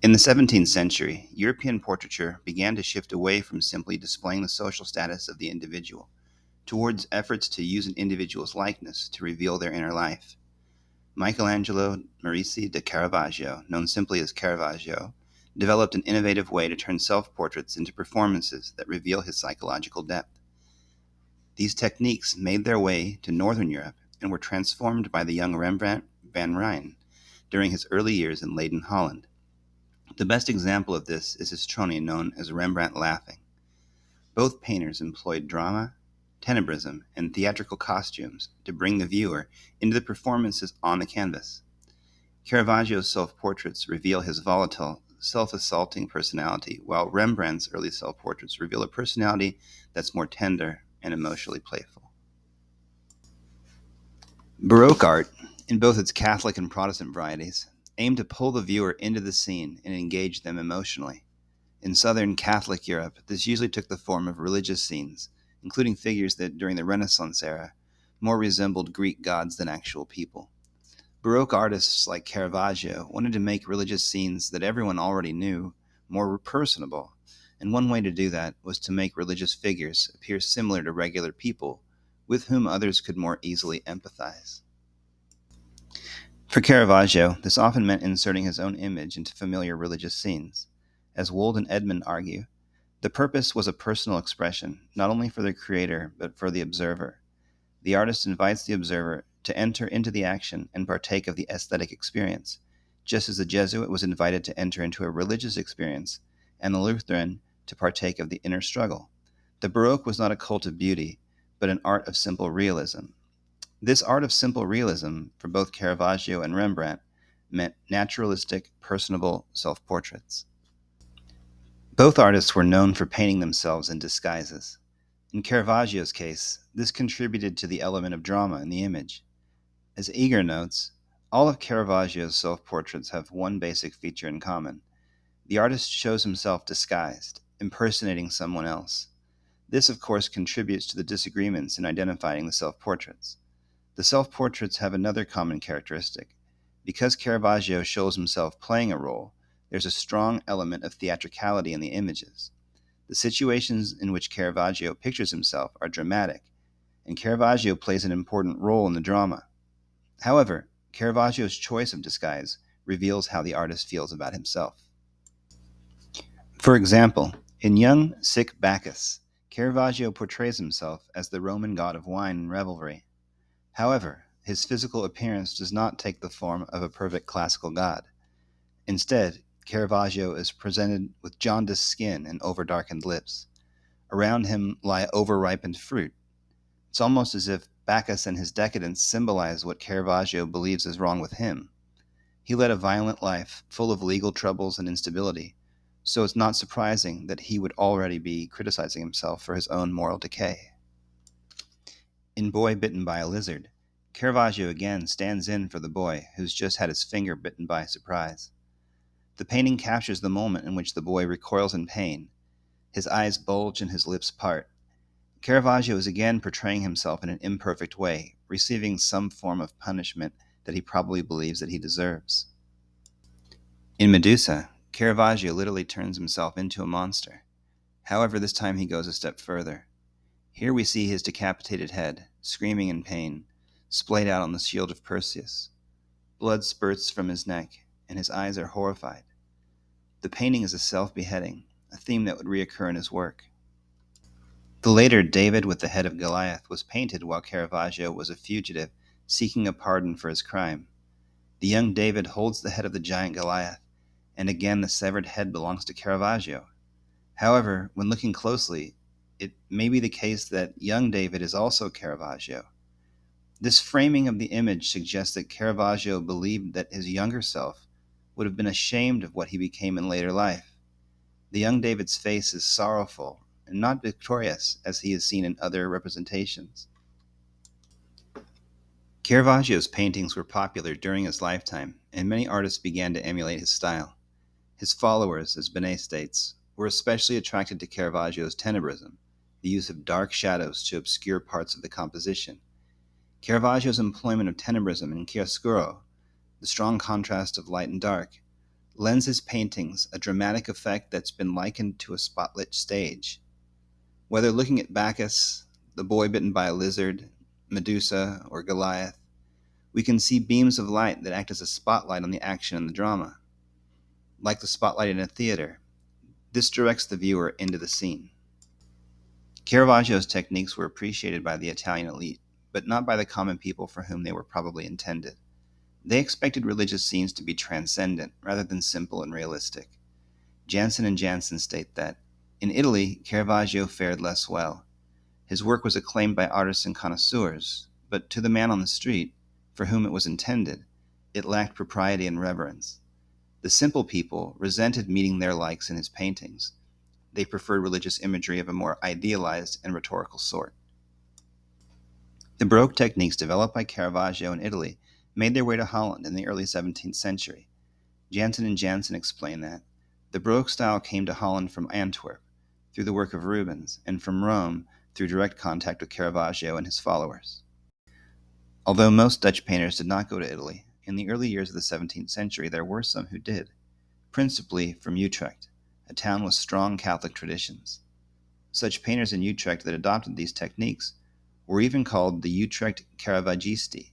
In the 17th century, European portraiture began to shift away from simply displaying the social status of the individual towards efforts to use an individual's likeness to reveal their inner life. Michelangelo Merisi de Caravaggio, known simply as Caravaggio, developed an innovative way to turn self portraits into performances that reveal his psychological depth. These techniques made their way to Northern Europe and were transformed by the young Rembrandt van Rijn during his early years in Leyden, Holland. The best example of this is his Trony known as Rembrandt Laughing. Both painters employed drama, tenebrism, and theatrical costumes to bring the viewer into the performances on the canvas. Caravaggio's self-portraits reveal his volatile, self-assaulting personality, while Rembrandt's early self-portraits reveal a personality that's more tender and emotionally playful. Baroque art, in both its Catholic and Protestant varieties, aimed to pull the viewer into the scene and engage them emotionally. In Southern Catholic Europe, this usually took the form of religious scenes, including figures that, during the Renaissance era, more resembled Greek gods than actual people. Baroque artists like Caravaggio wanted to make religious scenes that everyone already knew more personable, and one way to do that was to make religious figures appear similar to regular people with whom others could more easily empathize. For Caravaggio, this often meant inserting his own image into familiar religious scenes. As Wold and Edmond argue, the purpose was a personal expression, not only for the creator, but for the observer. The artist invites the observer to enter into the action and partake of the aesthetic experience, just as the Jesuit was invited to enter into a religious experience, and the Lutheran to partake of the inner struggle. The Baroque was not a cult of beauty, but an art of simple realism. This art of simple realism, for both Caravaggio and Rembrandt, meant naturalistic, personable self-portraits. Both artists were known for painting themselves in disguises. In Caravaggio's case, this contributed to the element of drama in the image. As Eager notes, all of Caravaggio's self-portraits have one basic feature in common. The artist shows himself disguised, impersonating someone else. This, of course, contributes to the disagreements in identifying the self-portraits. The self-portraits have another common characteristic. Because Caravaggio shows himself playing a role, there's a strong element of theatricality in the images. The situations in which Caravaggio pictures himself are dramatic, and Caravaggio plays an important role in the drama. However, Caravaggio's choice of disguise reveals how the artist feels about himself. For example, in Young, Sick Bacchus, Caravaggio portrays himself as the Roman god of wine and revelry. However, his physical appearance does not take the form of a perfect classical god. Instead, Caravaggio is presented with jaundiced skin and overdarkened lips. Around him lie overripened fruit. It's almost as if Bacchus and his decadence symbolize what Caravaggio believes is wrong with him. He led a violent life, full of legal troubles and instability, so it's not surprising that he would already be criticizing himself for his own moral decay. In Boy Bitten by a Lizard, Caravaggio again stands in for the boy who's just had his finger bitten by surprise. The painting captures the moment in which the boy recoils in pain. His eyes bulge and his lips part. Caravaggio is again portraying himself in an imperfect way, receiving some form of punishment that he probably believes that he deserves. In Medusa, Caravaggio literally turns himself into a monster. However, this time he goes a step further. Here we see his decapitated head, screaming in pain, splayed out on the shield of Perseus. Blood spurts from his neck, and his eyes are horrified. The painting is a self-beheading, a theme that would reoccur in his work. The later David with the head of Goliath was painted while Caravaggio was a fugitive seeking a pardon for his crime. The young David holds the head of the giant Goliath, and again the severed head belongs to Caravaggio. However, when looking closely, it may be the case that young David is also Caravaggio. This framing of the image suggests that Caravaggio believed that his younger self would have been ashamed of what he became in later life. The young David's face is sorrowful and not victorious as he is seen in other representations. Caravaggio's paintings were popular during his lifetime, and many artists began to emulate his style. His followers, as Benet states, were especially attracted to Caravaggio's tenebrism, the use of dark shadows to obscure parts of the composition. Caravaggio's employment of tenebrism and chiaroscuro, the strong contrast of light and dark, lends his paintings a dramatic effect that's been likened to a spotlit stage. Whether looking at Bacchus, the boy bitten by a lizard, Medusa, or Goliath, we can see beams of light that act as a spotlight on the action and the drama. Like the spotlight in a theater, this directs the viewer into the scene. Caravaggio's techniques were appreciated by the Italian elite, but not by the common people for whom they were probably intended. They expected religious scenes to be transcendent rather than simple and realistic. Jansen and Jansen state that, in Italy, Caravaggio fared less well. His work was acclaimed by artists and connoisseurs, but to the man on the street, for whom it was intended, it lacked propriety and reverence. The simple people resented meeting their likes in his paintings. They preferred religious imagery of a more idealized and rhetorical sort. The Baroque techniques developed by Caravaggio in Italy made their way to Holland in the early 17th century. Jansen and Jansen explain that the Baroque style came to Holland from Antwerp through the work of Rubens, and from Rome through direct contact with Caravaggio and his followers. Although most Dutch painters did not go to Italy, in the early years of the 17th century there were some who did, principally from Utrecht, a town with strong Catholic traditions. Such painters in Utrecht that adopted these techniques were even called the Utrecht Caravaggisti,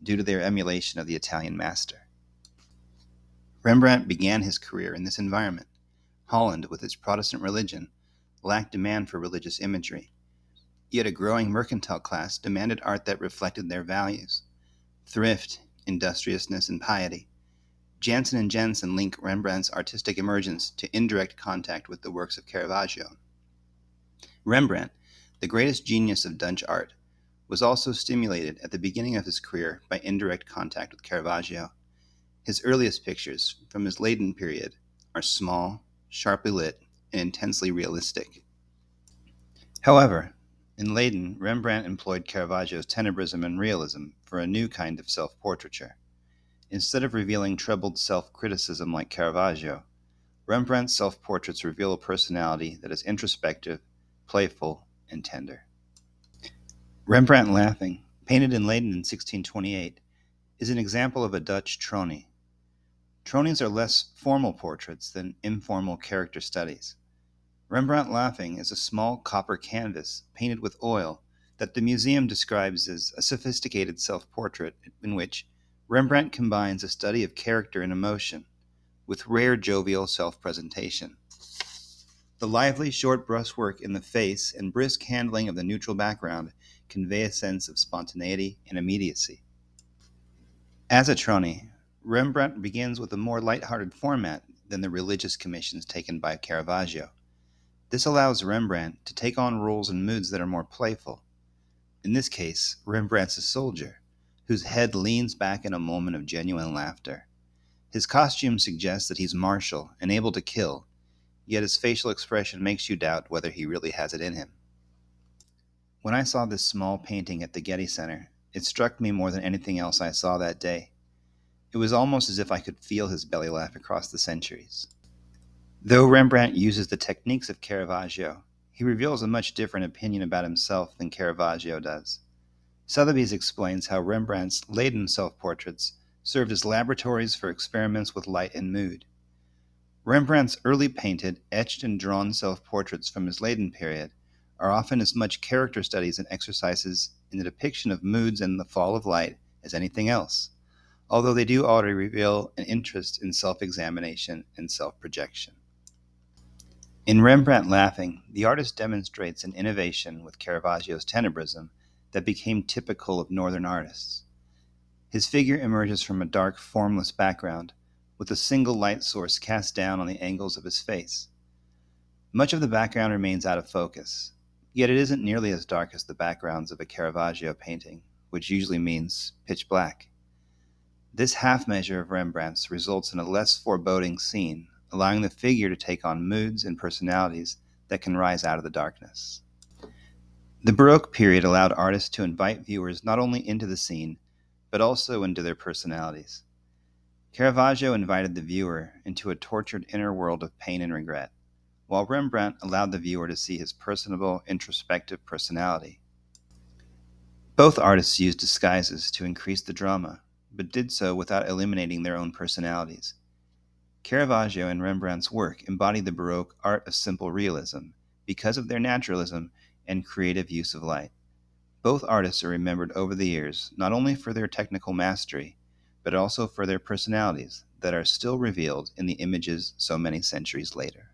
due to their emulation of the Italian master. Rembrandt began his career in this environment. Holland, with its Protestant religion, lacked demand for religious imagery. Yet a growing mercantile class demanded art that reflected their values: thrift, industriousness, and piety. Jansen and Jansen link Rembrandt's artistic emergence to indirect contact with the works of Caravaggio. Rembrandt, the greatest genius of Dutch art, was also stimulated at the beginning of his career by indirect contact with Caravaggio. His earliest pictures, from his Leyden period, are small, sharply lit, and intensely realistic. However, in Leyden, Rembrandt employed Caravaggio's tenebrism and realism for a new kind of self-portraiture. Instead of revealing troubled self-criticism like Caravaggio, Rembrandt's self-portraits reveal a personality that is introspective, playful, and tender. Rembrandt Laughing, painted in Leyden in 1628, is an example of a Dutch tronie. Tronies are less formal portraits than informal character studies. Rembrandt Laughing is a small copper canvas painted with oil that the museum describes as a sophisticated self-portrait in which Rembrandt combines a study of character and emotion with rare jovial self-presentation. The lively, short brushwork in the face and brisk handling of the neutral background convey a sense of spontaneity and immediacy. As a tronie, Rembrandt begins with a more light-hearted format than the religious commissions taken by Caravaggio. This allows Rembrandt to take on roles and moods that are more playful. In this case, Rembrandt's a soldier, whose head leans back in a moment of genuine laughter. His costume suggests that he's martial and able to kill, yet his facial expression makes you doubt whether he really has it in him. When I saw this small painting at the Getty Center, it struck me more than anything else I saw that day. It was almost as if I could feel his belly laugh across the centuries. Though Rembrandt uses the techniques of Caravaggio, he reveals a much different opinion about himself than Caravaggio does. Sotheby's explains how Rembrandt's Leyden self-portraits served as laboratories for experiments with light and mood. Rembrandt's early painted, etched and drawn self-portraits from his Leyden period are often as much character studies and exercises in the depiction of moods and the fall of light as anything else, although they do already reveal an interest in self-examination and self-projection. In Rembrandt Laughing, the artist demonstrates an innovation with Caravaggio's tenebrism that became typical of northern artists. His figure emerges from a dark, formless background, with a single light source cast down on the angles of his face. Much of the background remains out of focus, yet it isn't nearly as dark as the backgrounds of a Caravaggio painting, which usually means pitch black. This half measure of Rembrandt's results in a less foreboding scene, allowing the figure to take on moods and personalities that can rise out of the darkness. The Baroque period allowed artists to invite viewers not only into the scene, but also into their personalities. Caravaggio invited the viewer into a tortured inner world of pain and regret, while Rembrandt allowed the viewer to see his personable, introspective personality. Both artists used disguises to increase the drama, but did so without eliminating their own personalities. Caravaggio and Rembrandt's work embody the Baroque art of simple realism because of their naturalism and creative use of light. Both artists are remembered over the years not only for their technical mastery, but also for their personalities that are still revealed in the images so many centuries later.